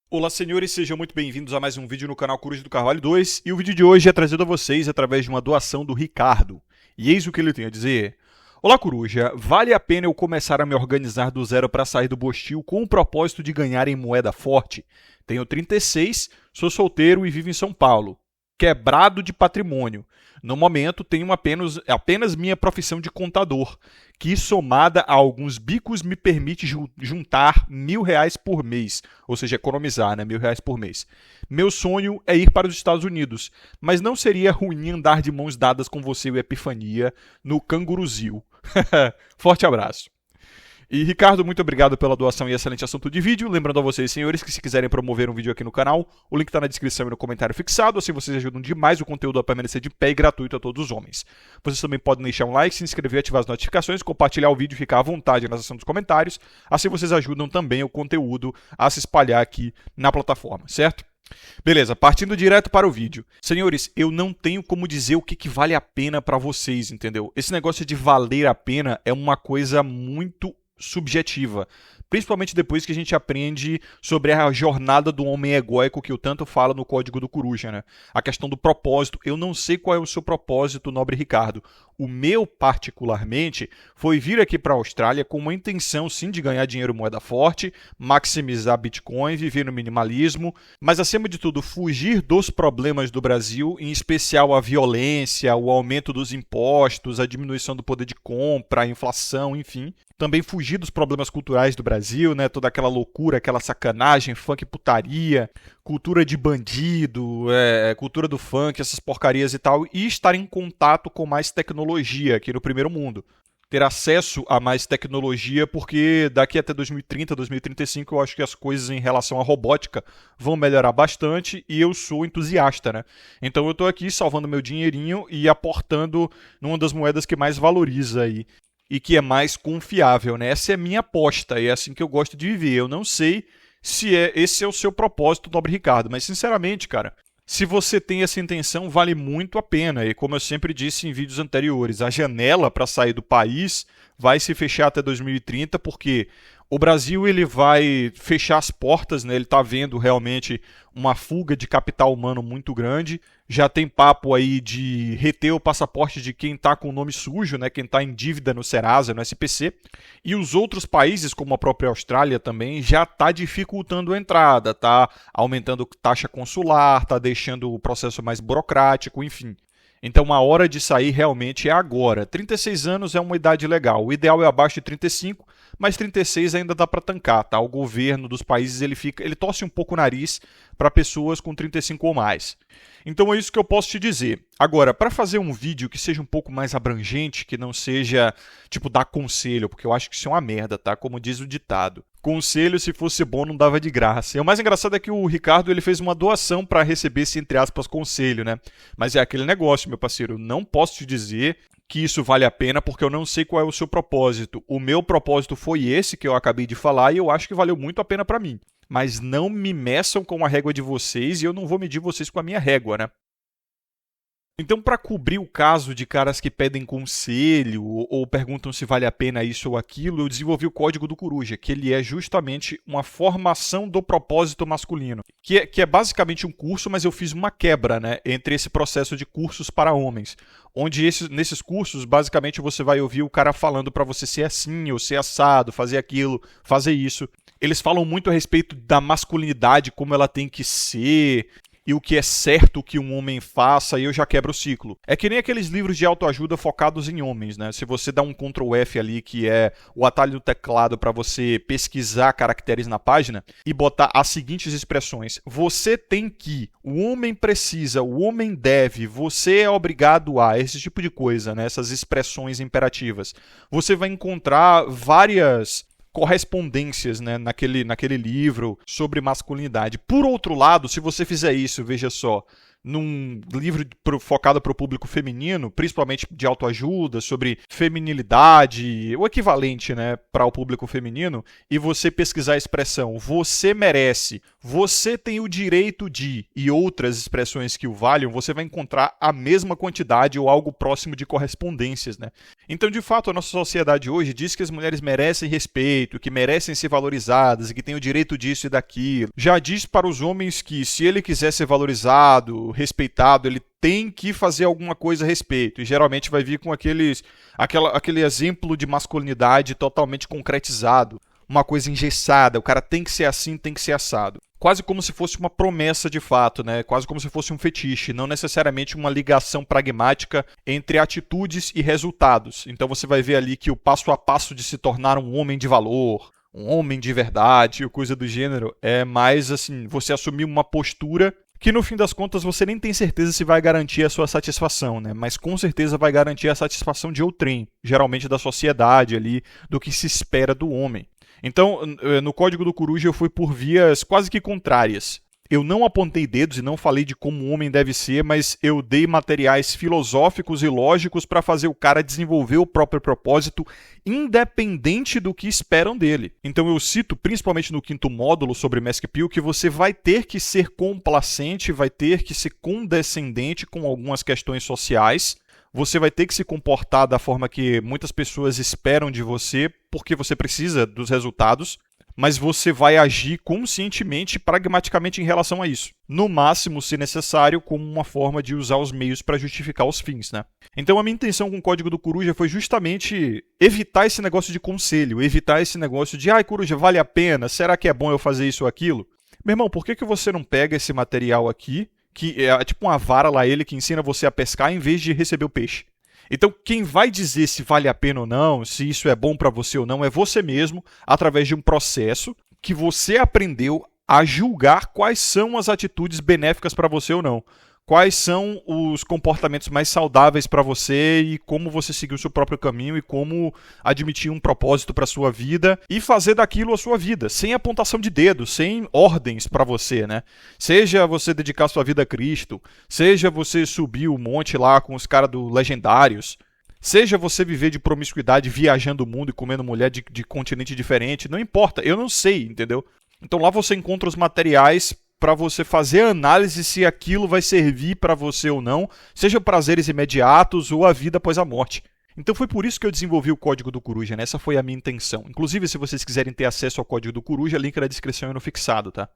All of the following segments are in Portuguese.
Olá, senhores, sejam muito bem-vindos a mais um vídeo no canal Coruja do Carvalho 2, e o vídeo de hoje é trazido a vocês através de uma doação do Ricardo. E eis o que ele tem a dizer. Olá, Coruja, vale a pena eu começar a me organizar do zero para sair do Bostil com o propósito de ganhar em moeda forte? Tenho 36, sou solteiro e vivo em São Paulo. Quebrado de patrimônio. No momento, tenho apenas minha profissão de contador, que somada a alguns bicos me permite juntar R$ 1.000 por mês, ou seja, economizar, né, R$ 1.000 por mês. Meu sonho é ir para os Estados Unidos, mas não seria ruim andar de mãos dadas com você e Epifania no Canguruzil. Forte abraço. E Ricardo, muito obrigado pela doação e excelente assunto de vídeo. Lembrando a vocês, senhores, que se quiserem promover um vídeo aqui no canal, o link está na descrição e no comentário fixado. Assim vocês ajudam demais o conteúdo a permanecer de pé e gratuito a todos os homens. Vocês também podem deixar um like, se inscrever, ativar as notificações, compartilhar o vídeo e ficar à vontade na seção dos comentários. Assim vocês ajudam também o conteúdo a se espalhar aqui na plataforma, certo? Beleza, partindo direto para o vídeo. Senhores, eu não tenho como dizer o que vale a pena para vocês, entendeu? Esse negócio de valer a pena é uma coisa muito subjetiva, principalmente depois que a gente aprende sobre a jornada do homem egóico que eu tanto falo no Código do Coruja, né? A questão do propósito. Eu não sei qual é o seu propósito, nobre Ricardo. O meu, particularmente, foi vir aqui para a Austrália com uma intenção, sim, de ganhar dinheiro moeda forte, maximizar Bitcoin, viver no minimalismo, mas, acima de tudo, fugir dos problemas do Brasil, em especial a violência, o aumento dos impostos, a diminuição do poder de compra, a inflação, enfim. Também fugir dos problemas culturais do Brasil, né? Toda aquela loucura, aquela sacanagem, funk putaria, cultura de bandido, cultura do funk, essas porcarias e tal, e estar em contato com mais tecnologia aqui no primeiro mundo. Ter acesso a mais tecnologia, porque daqui até 2030, 2035, eu acho que as coisas em relação à robótica vão melhorar bastante e eu sou entusiasta, né? Então eu estou aqui salvando meu dinheirinho e aportando numa das moedas que mais valoriza aí e que é mais confiável, né? Essa é a minha aposta e é assim que eu gosto de viver. Eu não sei se esse é o seu propósito, nobre Ricardo, mas sinceramente, cara, se você tem essa intenção, vale muito a pena. E como eu sempre disse em vídeos anteriores, a janela para sair do país vai se fechar até 2030, porque o Brasil ele vai fechar as portas, né? Ele está vendo realmente uma fuga de capital humano muito grande. Já tem papo aí de reter o passaporte de quem está com o nome sujo, né? Quem está em dívida no Serasa, no SPC. E os outros países, como a própria Austrália também, já está dificultando a entrada, está aumentando taxa consular, está deixando o processo mais burocrático, enfim. Então a hora de sair realmente é agora. 36 anos é uma idade legal. O ideal é abaixo de 35, mas 36 ainda dá para tancar, tá? O governo dos países ele torce um pouco o nariz para pessoas com 35 ou mais. Então é isso que eu posso te dizer. Agora, para fazer um vídeo que seja um pouco mais abrangente, que não seja tipo dar conselho, porque eu acho que isso é uma merda, tá? Como diz o ditado. Conselho, se fosse bom, não dava de graça. E o mais engraçado é que o Ricardo ele fez uma doação para receber esse, entre aspas, conselho, né? Mas é aquele negócio, meu parceiro. Não posso te dizer que isso vale a pena porque eu não sei qual é o seu propósito. O meu propósito foi esse que eu acabei de falar e eu acho que valeu muito a pena para mim. Mas não me meçam com a régua de vocês e eu não vou medir vocês com a minha régua, né? Então, para cobrir o caso de caras que pedem conselho ou perguntam se vale a pena isso ou aquilo, eu desenvolvi o Código do Coruja, que ele é justamente uma formação do propósito masculino, que é basicamente um curso, mas eu fiz uma quebra, né, entre esse processo de cursos para homens, onde nesses cursos, basicamente, você vai ouvir o cara falando para você ser assim ou ser assado, fazer aquilo, fazer isso. Eles falam muito a respeito da masculinidade, como ela tem que ser, e o que é certo que um homem faça, e eu já quebro o ciclo. É que nem aqueles livros de autoajuda focados em homens, né? Se você dá um Ctrl F ali, que é o atalho do teclado para você pesquisar caracteres na página, e botar as seguintes expressões. Você tem que, o homem precisa, o homem deve, você é obrigado a, esse tipo de coisa, né? Essas expressões imperativas. Você vai encontrar várias correspondências, né, naquele livro sobre masculinidade. Por outro lado, se você fizer isso, veja só, num livro focado para o público feminino, principalmente de autoajuda, sobre feminilidade, o equivalente, né, para o público feminino, e você pesquisar a expressão você merece, você tem o direito de, e outras expressões que o valham, você vai encontrar a mesma quantidade ou algo próximo de correspondências, né? Então, de fato, a nossa sociedade hoje diz que as mulheres merecem respeito, que merecem ser valorizadas e que têm o direito disso e daquilo. Já diz para os homens que, se ele quiser ser valorizado, respeitado, ele tem que fazer alguma coisa a respeito. E geralmente vai vir com aquele exemplo de masculinidade totalmente concretizado. Uma coisa engessada, o cara tem que ser assim, tem que ser assado. Quase como se fosse uma promessa de fato, né? Quase como se fosse um fetiche, não necessariamente uma ligação pragmática entre atitudes e resultados. Então você vai ver ali que o passo a passo de se tornar um homem de valor, um homem de verdade, ou coisa do gênero, é mais assim, você assumir uma postura que no fim das contas você nem tem certeza se vai garantir a sua satisfação, né? Mas com certeza vai garantir a satisfação de outrem, geralmente da sociedade ali, do que se espera do homem. Então, no Código do Coruja eu fui por vias quase que contrárias. Eu não apontei dedos e não falei de como um homem deve ser, mas eu dei materiais filosóficos e lógicos para fazer o cara desenvolver o próprio propósito, independente do que esperam dele. Então eu cito, principalmente no 5º módulo sobre Mask Appeal, que você vai ter que ser complacente, vai ter que ser condescendente com algumas questões sociais. Você vai ter que se comportar da forma que muitas pessoas esperam de você, porque você precisa dos resultados, mas você vai agir conscientemente e pragmaticamente em relação a isso. No máximo, se necessário, como uma forma de usar os meios para justificar os fins, né? Então a minha intenção com o Código do Coruja foi justamente evitar esse negócio de conselho, evitar esse negócio de ai, Coruja, vale a pena? Será que é bom eu fazer isso ou aquilo? Meu irmão, por que você não pega esse material aqui, que é tipo uma vara lá, ele que ensina você a pescar em vez de receber o peixe? Então, quem vai dizer se vale a pena ou não, se isso é bom para você ou não, é você mesmo, através de um processo que você aprendeu a julgar quais são as atitudes benéficas para você ou não. Quais são os comportamentos mais saudáveis para você e como você seguir o seu próprio caminho e como admitir um propósito para a sua vida e fazer daquilo a sua vida, sem apontação de dedo, sem ordens para você, né? Seja você dedicar sua vida a Cristo, seja você subir o monte lá com os caras do Legendários, seja você viver de promiscuidade viajando o mundo e comendo mulher de continente diferente, não importa, eu não sei, entendeu? Então lá você encontra os materiais para você fazer a análise se aquilo vai servir para você ou não, seja prazeres imediatos ou a vida após a morte. Então foi por isso que eu desenvolvi o Código do Coruja, né? Essa foi a minha intenção. Inclusive, se vocês quiserem ter acesso ao Código do Coruja, link na descrição e no fixado, tá?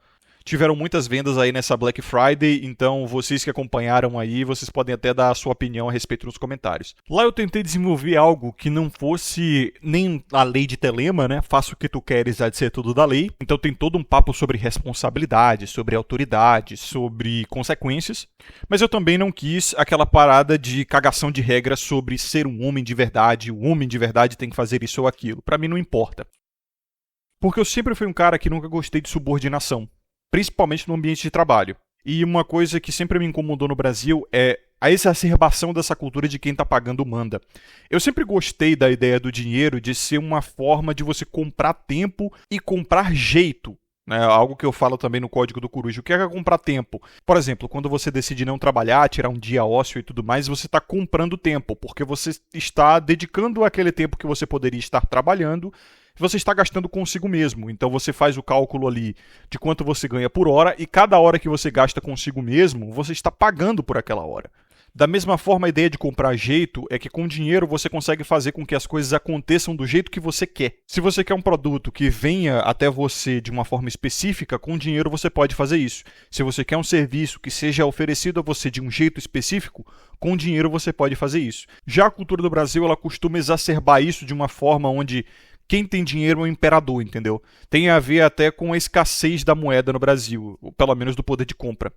Tiveram muitas vendas aí nessa Black Friday, então vocês que acompanharam aí, vocês podem até dar a sua opinião a respeito nos comentários. Lá eu tentei desenvolver algo que não fosse nem a lei de Telema, né? Faça o que tu queres, há de ser tudo da lei. Então tem todo um papo sobre responsabilidade, sobre autoridade, sobre consequências. Mas eu também não quis aquela parada de cagação de regras sobre ser um homem de verdade, o homem de verdade tem que fazer isso ou aquilo. Pra mim não importa. Porque eu sempre fui um cara que nunca gostei de subordinação, principalmente no ambiente de trabalho. E uma coisa que sempre me incomodou no Brasil é a exacerbação dessa cultura de quem está pagando manda. Eu sempre gostei da ideia do dinheiro de ser uma forma de você comprar tempo e comprar jeito. Né? Algo que eu falo também no Código do Coruja. O que é comprar tempo? Por exemplo, quando você decide não trabalhar, tirar um dia ócio e tudo mais, você está comprando tempo, porque você está dedicando aquele tempo que você poderia estar trabalhando, você está gastando consigo mesmo. Então você faz o cálculo ali de quanto você ganha por hora e cada hora que você gasta consigo mesmo, você está pagando por aquela hora. Da mesma forma, a ideia de comprar jeito é que com dinheiro você consegue fazer com que as coisas aconteçam do jeito que você quer. Se você quer um produto que venha até você de uma forma específica, com dinheiro você pode fazer isso. Se você quer um serviço que seja oferecido a você de um jeito específico, com dinheiro você pode fazer isso. Já a cultura do Brasil, ela costuma exacerbar isso de uma forma onde quem tem dinheiro é o imperador, entendeu? Tem a ver até com a escassez da moeda no Brasil, ou pelo menos do poder de compra.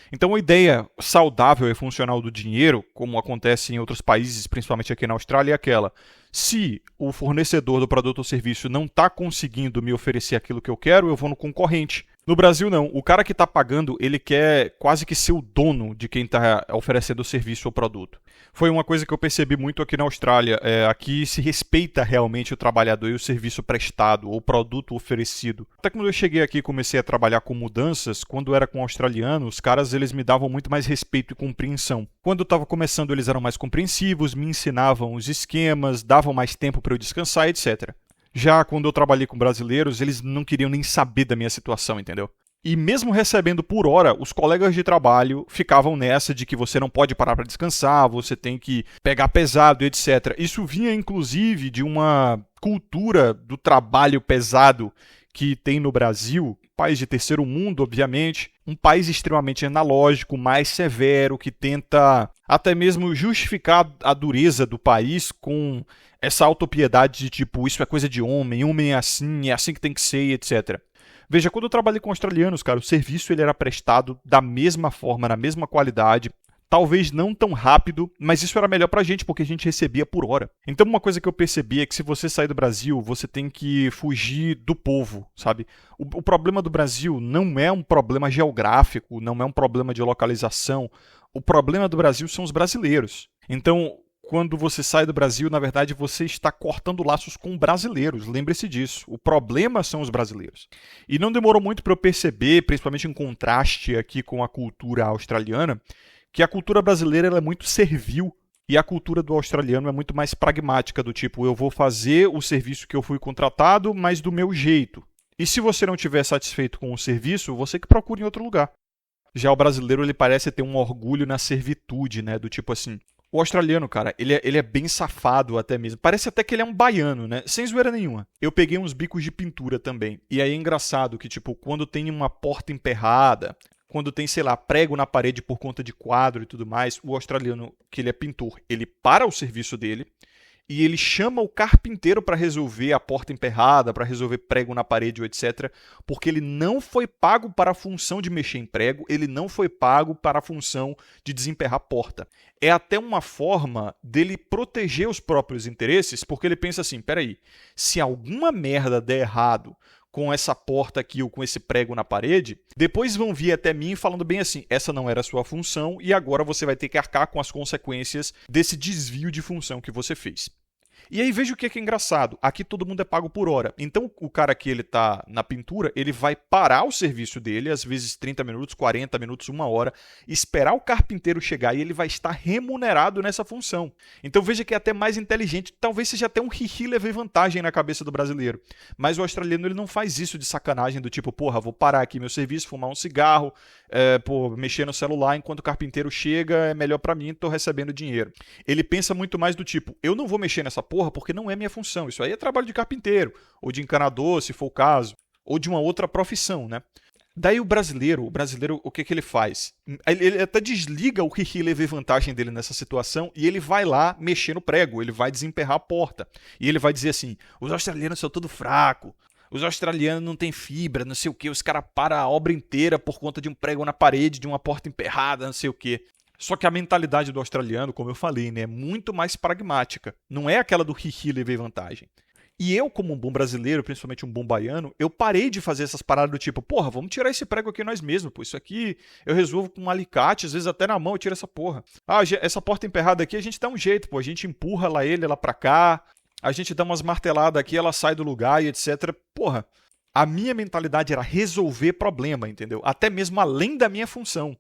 Então a ideia saudável e funcional do dinheiro, como acontece em outros países, principalmente aqui na Austrália, é aquela: se o fornecedor do produto ou serviço não está conseguindo me oferecer aquilo que eu quero, eu vou no concorrente. No Brasil não, o cara que está pagando, ele quer quase que ser o dono de quem está oferecendo o serviço ou produto. Foi uma coisa que eu percebi muito aqui na Austrália. Aqui se respeita realmente o trabalhador e o serviço prestado ou produto oferecido. Até quando eu cheguei aqui e comecei a trabalhar com mudanças, quando era com australianos, os caras eles me davam muito mais respeito e compreensão. Quando eu estava começando, eles eram mais compreensivos, me ensinavam os esquemas, davam mais tempo para eu descansar, etc. Já quando eu trabalhei com brasileiros, eles não queriam nem saber da minha situação, entendeu? E mesmo recebendo por hora, os colegas de trabalho ficavam nessa de que você não pode parar para descansar, você tem que pegar pesado, etc. Isso vinha, inclusive, de uma cultura do trabalho pesado que tem no Brasil, país de terceiro mundo, obviamente, um país extremamente analógico, mais severo, que tenta até mesmo justificar a dureza do país com essa autopiedade de tipo, isso é coisa de homem é assim que tem que ser, etc. Veja, quando eu trabalhei com australianos, cara, o serviço ele era prestado da mesma forma, na mesma qualidade, talvez não tão rápido, mas isso era melhor pra gente, porque a gente recebia por hora. Então uma coisa que eu percebi é que se você sair do Brasil, você tem que fugir do povo, sabe? O problema do Brasil não é um problema geográfico, não é um problema de localização. O problema do Brasil são os brasileiros. Então, quando você sai do Brasil, na verdade, você está cortando laços com brasileiros. Lembre-se disso. O problema são os brasileiros. E não demorou muito para eu perceber, principalmente em contraste aqui com a cultura australiana, que a cultura brasileira ela é muito servil e a cultura do australiano é muito mais pragmática, do tipo, eu vou fazer o serviço que eu fui contratado, mas do meu jeito. E se você não estiver satisfeito com o serviço, você que procure em outro lugar. Já o brasileiro, ele parece ter um orgulho na servitude, né? Do tipo assim, o australiano, cara, ele é bem safado até mesmo. Parece até que ele é um baiano, né? Sem zoeira nenhuma. Eu peguei uns bicos de pintura também. E aí é engraçado que, tipo, quando tem uma porta emperrada, quando tem, sei lá, prego na parede por conta de quadro e tudo mais, o australiano, que ele é pintor, ele para o serviço dele e ele chama o carpinteiro para resolver a porta emperrada, para resolver prego na parede, etc. Porque ele não foi pago para a função de mexer em prego, ele não foi pago para a função de desemperrar porta. É até uma forma dele proteger os próprios interesses, porque ele pensa assim, peraí, se alguma merda der errado com essa porta aqui ou com esse prego na parede, depois vão vir até mim falando bem assim, essa não era a sua função e agora você vai ter que arcar com as consequências desse desvio de função que você fez. E aí veja o que é engraçado, aqui todo mundo é pago por hora, então o cara que ele tá na pintura, ele vai parar o serviço dele, às vezes 30 minutos, 40 minutos, 1 hora, esperar o carpinteiro chegar e ele vai estar remunerado nessa função. Então veja que é até mais inteligente, talvez seja até um hihi levei vantagem na cabeça do brasileiro, mas o australiano ele não faz isso de sacanagem do tipo, porra, vou parar aqui meu serviço, fumar um cigarro, mexer no celular enquanto o carpinteiro chega, é melhor pra mim, tô recebendo dinheiro. Ele pensa muito mais do tipo, eu não vou mexer nessa porra porque não é minha função. Isso aí é trabalho de carpinteiro, ou de encanador, se for o caso, ou de uma outra profissão, né? Daí o brasileiro, o que ele faz? Ele até desliga o que levei vantagem dele nessa situação e ele vai lá mexer no prego, ele vai desemperrar a porta. E ele vai dizer assim, os australianos são tudo fraco, os australianos não têm fibra, não sei o que, os caras param a obra inteira por conta de um prego na parede, de uma porta emperrada, não sei o que. Só que a mentalidade do australiano, como eu falei, né, é muito mais pragmática. Não é aquela do hihi levei vantagem. E eu, como um bom brasileiro, principalmente um bom baiano, eu parei de fazer essas paradas do tipo, porra, vamos tirar esse prego aqui nós mesmos, pô. Isso aqui eu resolvo com um alicate, às vezes até na mão eu tiro essa porra. Ah, essa porta emperrada aqui a gente dá um jeito, pô. A gente empurra ele lá pra cá, a gente dá umas marteladas aqui, ela sai do lugar e etc. Porra, a minha mentalidade era resolver problema, entendeu? Até mesmo além da minha função.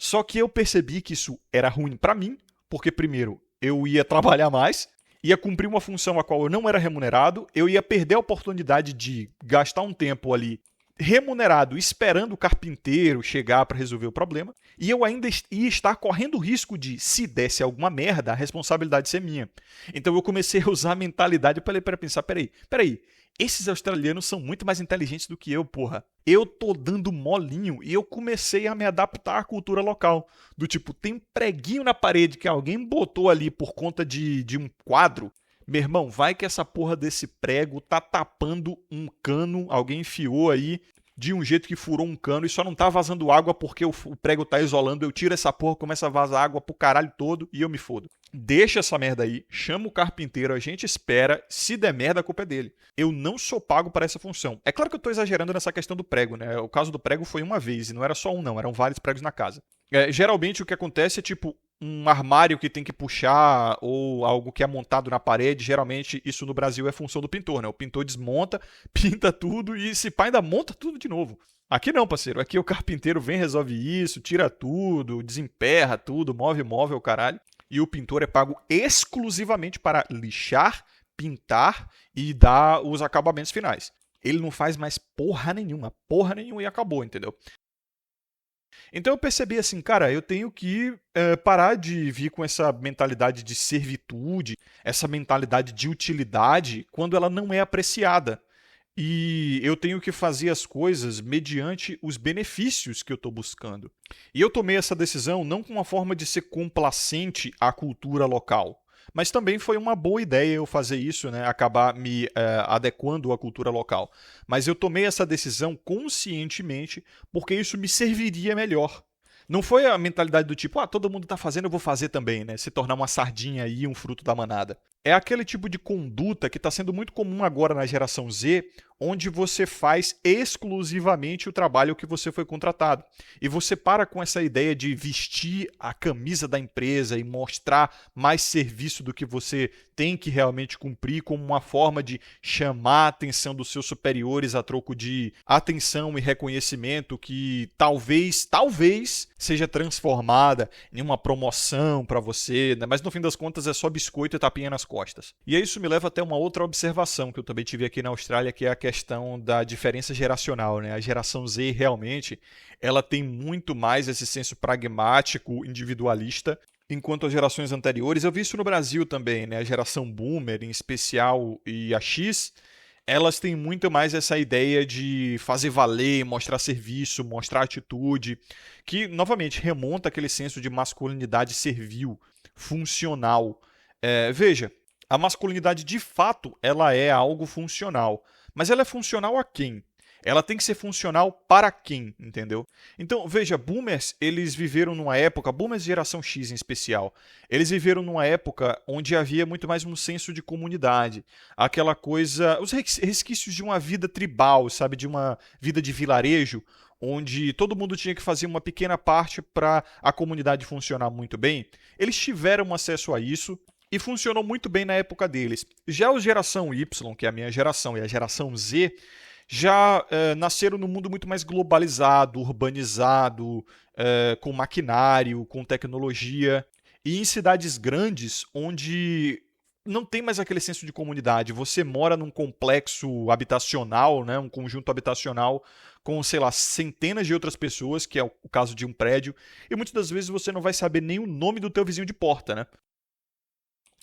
Só que eu percebi que isso era ruim para mim, porque primeiro, eu ia trabalhar mais, ia cumprir uma função a qual eu não era remunerado, eu ia perder a oportunidade de gastar um tempo ali remunerado esperando o carpinteiro chegar para resolver o problema, e eu ainda ia estar correndo o risco de, se desse alguma merda, a responsabilidade ser minha. Então eu comecei a usar a mentalidade para pensar, peraí, esses australianos são muito mais inteligentes do que eu, porra. Eu tô dando molinho e eu comecei a me adaptar à cultura local. Do tipo, tem um preguinho na parede que alguém botou ali por conta de um quadro. Meu irmão, vai que essa porra desse prego tá tapando um cano, alguém enfiou aí de um jeito que furou um cano e só não tá vazando água porque o prego tá isolando. Eu tiro essa porra, começa a vazar água pro caralho todo e eu me fodo. Deixa essa merda aí, chama o carpinteiro, a gente espera, se der merda a culpa é dele. Eu não sou pago para essa função. É claro que eu tô exagerando nessa questão do prego, né? O caso do prego foi uma vez e não era só um não, eram vários pregos na casa. Geralmente o que acontece é tipo um armário que tem que puxar ou algo que é montado na parede. Geralmente isso no Brasil é função do pintor, né? O pintor desmonta, pinta tudo e se pá ainda monta tudo de novo. Aqui não, parceiro. Aqui o carpinteiro vem, resolve isso, tira tudo, desemperra tudo, move móvel, caralho. E o pintor é pago exclusivamente para lixar, pintar e dar os acabamentos finais. ele não faz mais porra nenhuma e acabou, entendeu? Então eu percebi assim, cara, eu tenho que parar de vir com essa mentalidade de servitude, essa mentalidade de utilidade, quando ela não é apreciada. E eu tenho que fazer as coisas mediante os benefícios que eu estou buscando. E eu tomei essa decisão não com uma forma de ser complacente à cultura local, mas também foi uma boa ideia eu fazer isso, né? Acabar me adequando à cultura local. Mas eu tomei essa decisão conscientemente porque isso me serviria melhor. Não foi a mentalidade do tipo, todo mundo está fazendo, eu vou fazer também, né? Se tornar uma sardinha aí, um fruto da manada. É aquele tipo de conduta que está sendo muito comum agora na geração Z, onde você faz exclusivamente o trabalho que você foi contratado. E você para com essa ideia de vestir a camisa da empresa e mostrar mais serviço do que você tem que realmente cumprir como uma forma de chamar a atenção dos seus superiores a troco de atenção e reconhecimento que talvez seja transformada em uma promoção para você, né? Mas no fim das contas é só biscoito e tapinha nas costas. E isso me leva até uma outra observação que eu também tive aqui na Austrália, que é a questão da diferença geracional, né? A geração Z realmente, ela tem muito mais esse senso pragmático, individualista, enquanto as gerações anteriores, eu vi isso no Brasil também, né? A geração Boomer, em especial, e a X, elas têm muito mais essa ideia de fazer valer, mostrar serviço, mostrar atitude, que, novamente, remonta aquele senso de masculinidade servil, funcional. Veja, a masculinidade, de fato, ela é algo funcional. Mas ela é funcional a quem? Ela tem que ser funcional para quem, entendeu? Então, veja, boomers, eles viveram numa época, boomers geração X em especial, eles viveram numa época onde havia muito mais um senso de comunidade, aquela coisa, os resquícios de uma vida tribal, sabe, de uma vida de vilarejo, onde todo mundo tinha que fazer uma pequena parte para a comunidade funcionar muito bem. Eles tiveram acesso a isso, e funcionou muito bem na época deles. Já a geração Y, que é a minha geração, e a geração Z, já nasceram num mundo muito mais globalizado, urbanizado, com maquinário, com tecnologia, e em cidades grandes onde não tem mais aquele senso de comunidade. Você mora num complexo habitacional, né, um conjunto habitacional com, sei lá, centenas de outras pessoas, que é o caso de um prédio, e muitas das vezes você não vai saber nem o nome do teu vizinho de porta, né?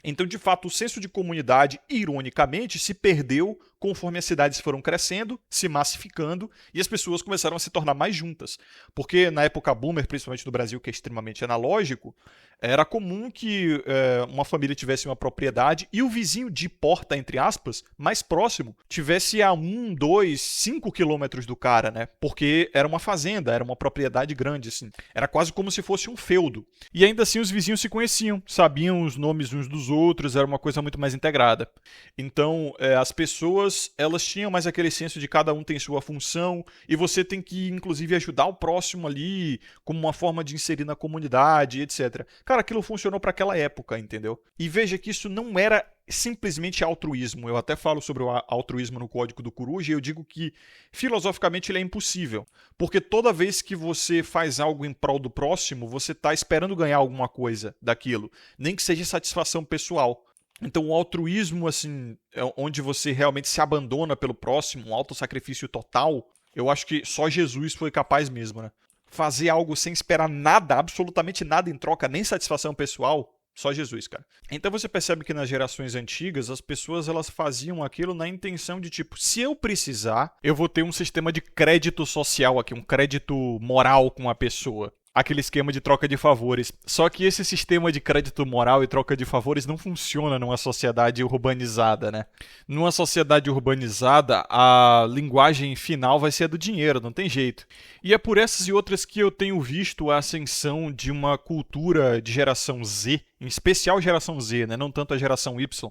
Então, de fato, o senso de comunidade, ironicamente, se perdeu conforme as cidades foram crescendo, se massificando, e as pessoas começaram a se tornar mais juntas. Porque na época boomer, principalmente no Brasil, que é extremamente analógico, era comum que uma família tivesse uma propriedade e o vizinho de porta, entre aspas, mais próximo, tivesse a 1, 2, 5 quilômetros do cara, né? Porque era uma fazenda, era uma propriedade grande, assim. Era quase como se fosse um feudo. E ainda assim os vizinhos se conheciam, sabiam os nomes uns dos outros, era uma coisa muito mais integrada. Então, as pessoas, elas tinham mais aquele senso de cada um tem sua função e você tem que, inclusive, ajudar o próximo ali como uma forma de inserir na comunidade, etc. Cara, aquilo funcionou para aquela época, entendeu? E veja que isso não era simplesmente altruísmo. Eu até falo sobre o altruísmo no Código do Coruja e eu digo que, filosoficamente, ele é impossível. Porque toda vez que você faz algo em prol do próximo, você está esperando ganhar alguma coisa daquilo. Nem que seja satisfação pessoal. Então, o altruísmo, assim, onde você realmente se abandona pelo próximo, um autossacrifício total, eu acho que só Jesus foi capaz mesmo, né? Fazer algo sem esperar nada, absolutamente nada em troca, nem satisfação pessoal, só Jesus, cara. Então você percebe que nas gerações antigas, as pessoas elas faziam aquilo na intenção de tipo, se eu precisar, eu vou ter um sistema de crédito social aqui, um crédito moral com a pessoa. Aquele esquema de troca de favores. Só que esse sistema de crédito moral e troca de favores não funciona numa sociedade urbanizada, né? Numa sociedade urbanizada, a linguagem final vai ser a do dinheiro, não tem jeito. E é por essas e outras que eu tenho visto a ascensão de uma cultura de geração Z, em especial geração Z, né? Não tanto a geração Y.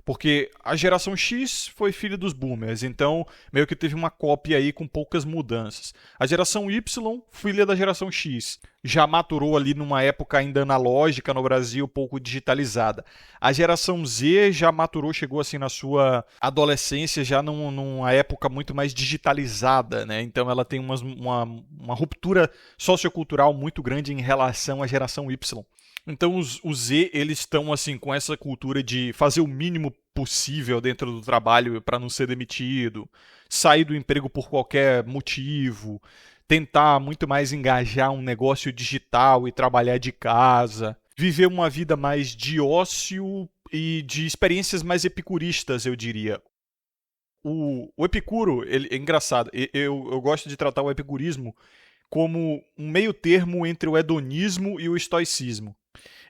Porque a geração X foi filha dos boomers, então meio que teve uma cópia aí com poucas mudanças. A geração Y, filha da geração X, já maturou ali numa época ainda analógica no Brasil, pouco digitalizada. A geração Z já maturou, chegou assim na sua adolescência, já numa época muito mais digitalizada, né? Então ela tem uma ruptura sociocultural muito grande em relação à geração Y. Então os Z, eles estão assim com essa cultura de fazer o mínimo possível dentro do trabalho para não ser demitido, sair do emprego por qualquer motivo, tentar muito mais engajar um negócio digital e trabalhar de casa, viver uma vida mais de ócio e de experiências mais epicuristas, eu diria. O Epicuro, ele, é engraçado, eu gosto de tratar o epicurismo como um meio termo entre o hedonismo e o estoicismo.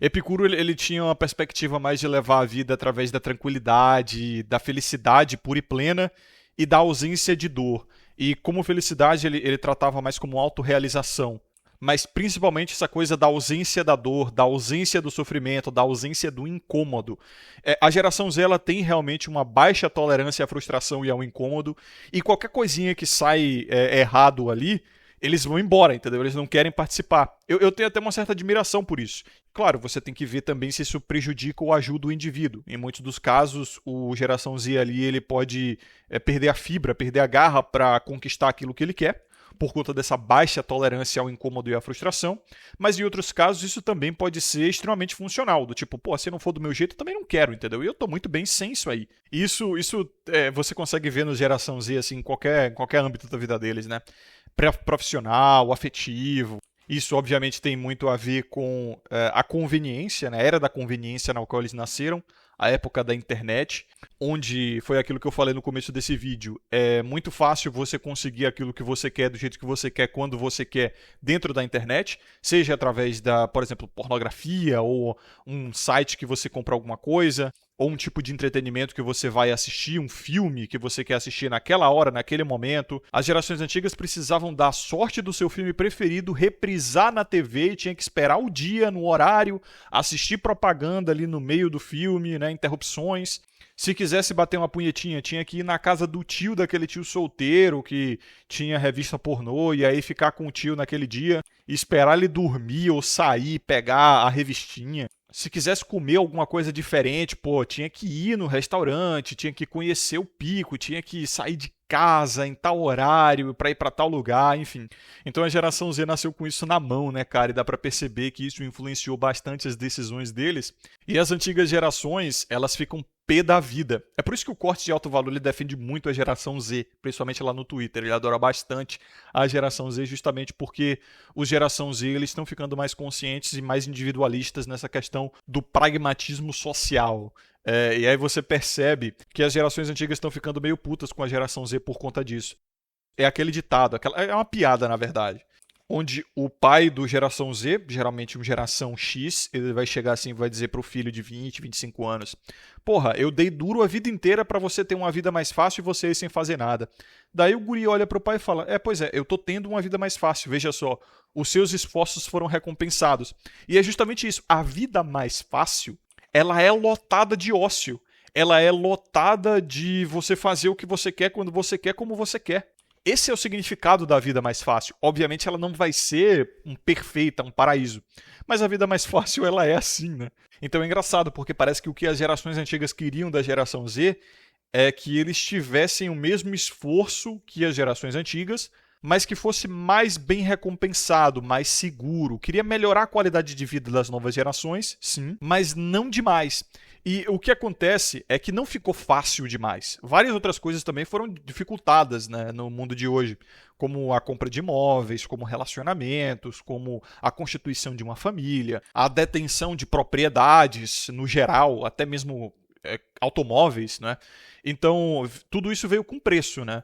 Epicuro ele tinha uma perspectiva mais de levar a vida através da tranquilidade, da felicidade pura e plena e da ausência de dor. E como felicidade ele tratava mais como autorrealização. Mas principalmente essa coisa da ausência da dor, da ausência do sofrimento, da ausência do incômodo. A geração Z ela tem realmente uma baixa tolerância à frustração e ao incômodo, e qualquer coisinha que sai errado ali, eles vão embora, entendeu? Eles não querem participar. Eu tenho até uma certa admiração por isso. Claro, você tem que ver também se isso prejudica ou ajuda o indivíduo. Em muitos dos casos, o geração Z ali ele pode perder a fibra, perder a garra para conquistar aquilo que ele quer, por conta dessa baixa tolerância ao incômodo e à frustração, mas em outros casos isso também pode ser extremamente funcional, do tipo, pô, se não for do meu jeito, eu também não quero, entendeu? E eu tô muito bem sem isso aí. Isso você consegue ver no geração Z, assim, em qualquer âmbito da vida deles, né? Profissional, afetivo. Isso, obviamente, tem muito a ver com a conveniência, né? A era da conveniência na qual eles nasceram, a época da internet, onde foi aquilo que eu falei no começo desse vídeo. É muito fácil você conseguir aquilo que você quer, do jeito que você quer, quando você quer, dentro da internet, seja através da, por exemplo, pornografia, ou um site que você compra alguma coisa, ou um tipo de entretenimento que você vai assistir, um filme que você quer assistir naquela hora, naquele momento. As gerações antigas precisavam da sorte do seu filme preferido, reprisar na TV e tinha que esperar o dia, no horário, assistir propaganda ali no meio do filme, né, interrupções. Se quisesse bater uma punhetinha, tinha que ir na casa do tio daquele tio solteiro que tinha revista pornô e aí ficar com o tio naquele dia, esperar ele dormir ou sair, pegar a revistinha. Se quisesse comer alguma coisa diferente, pô, tinha que ir no restaurante, tinha que conhecer o pico, tinha que sair de casa em tal horário para ir para tal lugar, enfim. Então a geração Z nasceu com isso na mão, né, cara? E dá para perceber que isso influenciou bastante as decisões deles. E as antigas gerações, elas ficam pé da vida. É por isso que o Corte de Alto Valor ele defende muito a geração Z, principalmente lá no Twitter. Ele adora bastante a geração Z, justamente porque os geração Z eles estão ficando mais conscientes e mais individualistas nessa questão do pragmatismo social. E aí você percebe que as gerações antigas estão ficando meio putas com a geração Z por conta disso. É aquele ditado, é uma piada na verdade, onde o pai do geração Z, geralmente um geração X, ele vai chegar assim e vai dizer pro filho de 20, 25 anos: porra, eu dei duro a vida inteira pra você ter uma vida mais fácil e você ir sem fazer nada. Daí o guri olha pro pai e fala: pois é, eu tô tendo uma vida mais fácil, veja só, os seus esforços foram recompensados. E é justamente isso, a vida mais fácil, ela é lotada de ócio. Ela é lotada de você fazer o que você quer, quando você quer, como você quer. Esse é o significado da vida mais fácil. Obviamente ela não vai ser perfeita, um paraíso. Mas a vida mais fácil ela é assim, né? Então é engraçado, porque parece que o que as gerações antigas queriam da geração Z é que eles tivessem o mesmo esforço que as gerações antigas, mas que fosse mais bem recompensado, mais seguro. Queria melhorar a qualidade de vida das novas gerações, sim, mas não demais. E o que acontece é que não ficou fácil demais. Várias outras coisas também foram dificultadas, né, no mundo de hoje, como a compra de imóveis, como relacionamentos, como a constituição de uma família, a detenção de propriedades no geral, até mesmo automóveis, né? Então, tudo isso veio com preço, né?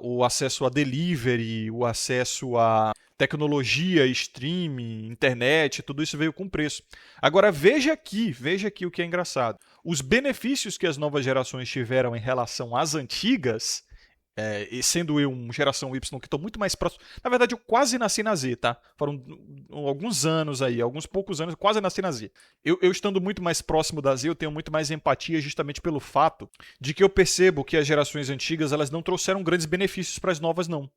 O acesso a delivery, o acesso a tecnologia, streaming, internet, tudo isso veio com preço. Agora veja aqui o que é engraçado. Os benefícios que as novas gerações tiveram em relação às antigas, e sendo eu uma geração Y que estou muito mais próximo... Na verdade, eu quase nasci na Z, tá? Foram alguns anos aí, alguns poucos anos, eu quase nasci na Z. Eu estando muito mais próximo da Z, eu tenho muito mais empatia justamente pelo fato de que eu percebo que as gerações antigas elas não trouxeram grandes benefícios para as novas, não.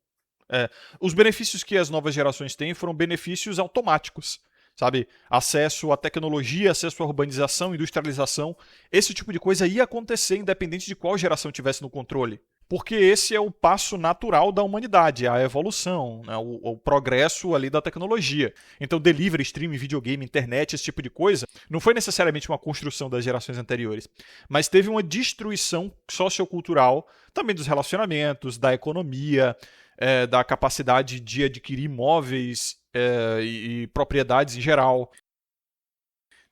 Os benefícios que as novas gerações têm foram benefícios automáticos. Sabe, acesso à tecnologia, acesso à urbanização, industrialização, esse tipo de coisa ia acontecer independente de qual geração tivesse no controle. Porque esse é o passo natural da humanidade, a evolução, né? O progresso ali da tecnologia. Então, delivery, streaming, videogame, internet, esse tipo de coisa, não foi necessariamente uma construção das gerações anteriores, mas teve uma destruição sociocultural também dos relacionamentos, da economia, da capacidade de adquirir imóveis e propriedades em geral.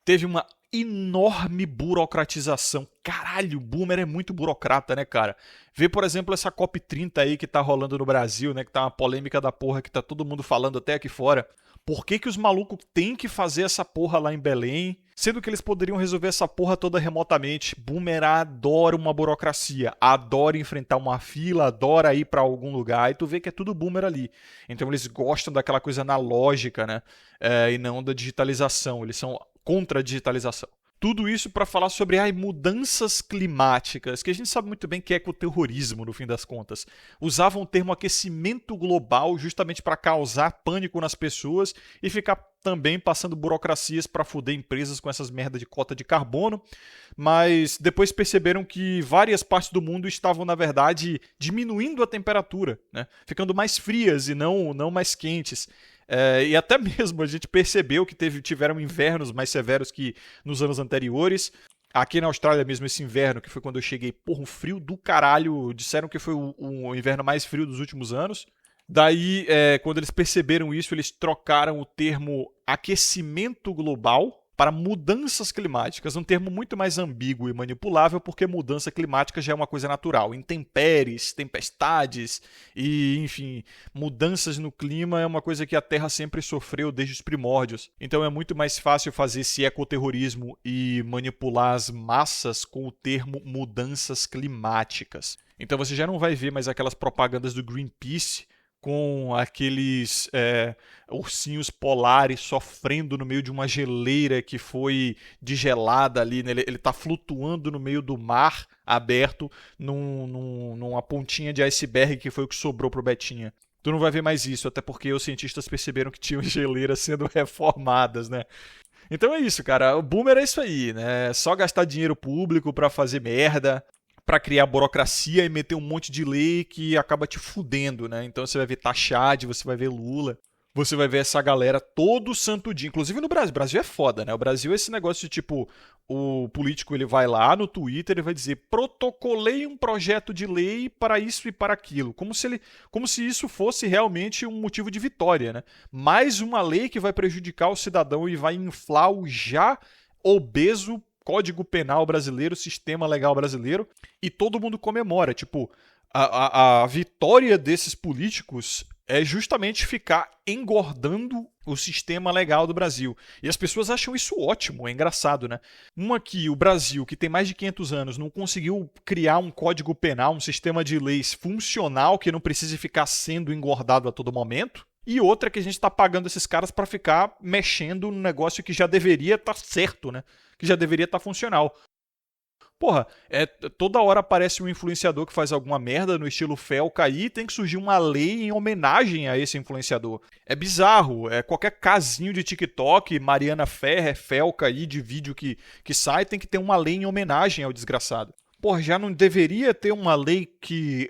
Teve uma enorme burocratização. Caralho, o Boomer é muito burocrata, né, cara? Vê, por exemplo, essa COP30 aí que tá rolando no Brasil, né? Que tá uma polêmica da porra que tá todo mundo falando até aqui fora. Por que os malucos têm que fazer essa porra lá em Belém, sendo que eles poderiam resolver essa porra toda remotamente? Boomer adora uma burocracia, adora enfrentar uma fila, adora ir pra algum lugar, e tu vê que é tudo Boomer ali. Então eles gostam daquela coisa analógica, né? E não da digitalização. Eles são contra a digitalização. Tudo isso para falar sobre mudanças climáticas, que a gente sabe muito bem que é ecoterrorismo, no fim das contas. Usavam o termo aquecimento global justamente para causar pânico nas pessoas e ficar também passando burocracias para foder empresas com essas merdas de cota de carbono, mas depois perceberam que várias partes do mundo estavam, na verdade, diminuindo a temperatura, né? Ficando mais frias e não mais quentes. E até mesmo a gente percebeu que tiveram invernos mais severos que nos anos anteriores. Aqui na Austrália mesmo, esse inverno, que foi quando eu cheguei, porra, um frio do caralho. Disseram que foi o inverno mais frio dos últimos anos. Daí, quando eles perceberam isso, eles trocaram o termo aquecimento global para mudanças climáticas, um termo muito mais ambíguo e manipulável, porque mudança climática já é uma coisa natural. Intempéries, tempestades e, enfim, mudanças no clima é uma coisa que a Terra sempre sofreu desde os primórdios. Então é muito mais fácil fazer esse ecoterrorismo e manipular as massas com o termo mudanças climáticas. Então você já não vai ver mais aquelas propagandas do Greenpeace com aqueles ursinhos polares sofrendo no meio de uma geleira que foi degelada ali, né? Ele está flutuando no meio do mar aberto numa pontinha de iceberg que foi o que sobrou pro Betinha. Tu não vai ver mais isso, até porque os cientistas perceberam que tinham geleiras sendo reformadas, né? Então é isso, cara. O Boomer é isso aí, né? Só gastar dinheiro público pra fazer merda, para criar burocracia e meter um monte de lei que acaba te fudendo, né? Então você vai ver Taxade, você vai ver Lula, você vai ver essa galera todo santo dia, inclusive no Brasil. O Brasil é foda, né? O Brasil é esse negócio de tipo, o político ele vai lá no Twitter e vai dizer: protocolei um projeto de lei para isso e para aquilo, como se isso fosse realmente um motivo de vitória, né? Mais uma lei que vai prejudicar o cidadão e vai inflar o já obeso Código Penal brasileiro, sistema legal brasileiro, e todo mundo comemora. Tipo, a vitória desses políticos é justamente ficar engordando o sistema legal do Brasil. E as pessoas acham isso ótimo, é engraçado, né? Que o Brasil, que tem mais de 500 anos, não conseguiu criar um código penal, um sistema de leis funcional que não precise ficar sendo engordado a todo momento. E outra que a gente está pagando esses caras para ficar mexendo no negócio que já deveria estar certo, né? Que já deveria estar funcional. Porra, toda hora aparece um influenciador que faz alguma merda no estilo Felca aí e tem que surgir uma lei em homenagem a esse influenciador. É bizarro, qualquer casinho de TikTok, Mariana Ferrer, Felca aí de vídeo que sai, tem que ter uma lei em homenagem ao desgraçado. Porra, já não deveria ter uma lei que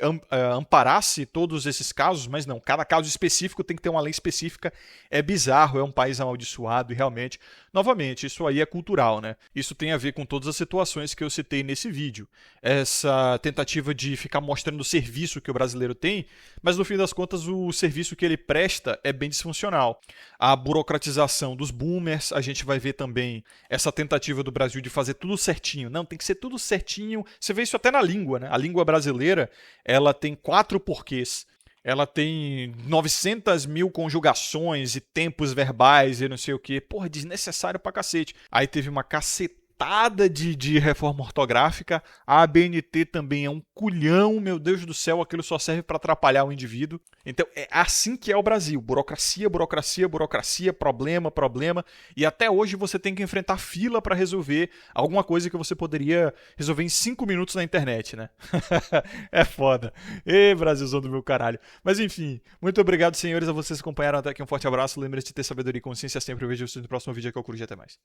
amparasse todos esses casos, mas não, cada caso específico tem que ter uma lei específica. É bizarro, é um país amaldiçoado e realmente, novamente, isso aí é cultural, né? Isso tem a ver com todas as situações que eu citei nesse vídeo. Essa tentativa de ficar mostrando o serviço que o brasileiro tem, mas no fim das contas o serviço que ele presta é bem disfuncional. A burocratização dos boomers, a gente vai ver também essa tentativa do Brasil de fazer tudo certinho. Não, tem que ser tudo certinho. Você vê isso até na língua, né? A língua brasileira, ela tem 4 porquês. Ela tem 900 mil conjugações e tempos verbais e não sei o quê. Porra, desnecessário pra cacete. Aí teve uma cacetada de reforma ortográfica. A ABNT também é um culhão, meu Deus do céu, aquilo só serve para atrapalhar o indivíduo. Então é assim que é o Brasil: burocracia, burocracia, burocracia, problema, problema. E até hoje você tem que enfrentar fila para resolver alguma coisa que você poderia resolver em 5 minutos na internet, né? É foda. Ê, Brasilzão do meu caralho. Mas enfim, muito obrigado, senhores, a vocês que acompanharam até aqui. Um forte abraço. Lembre-se de ter sabedoria e consciência sempre. Eu vejo vocês no próximo vídeo. Que eu curto. Até mais.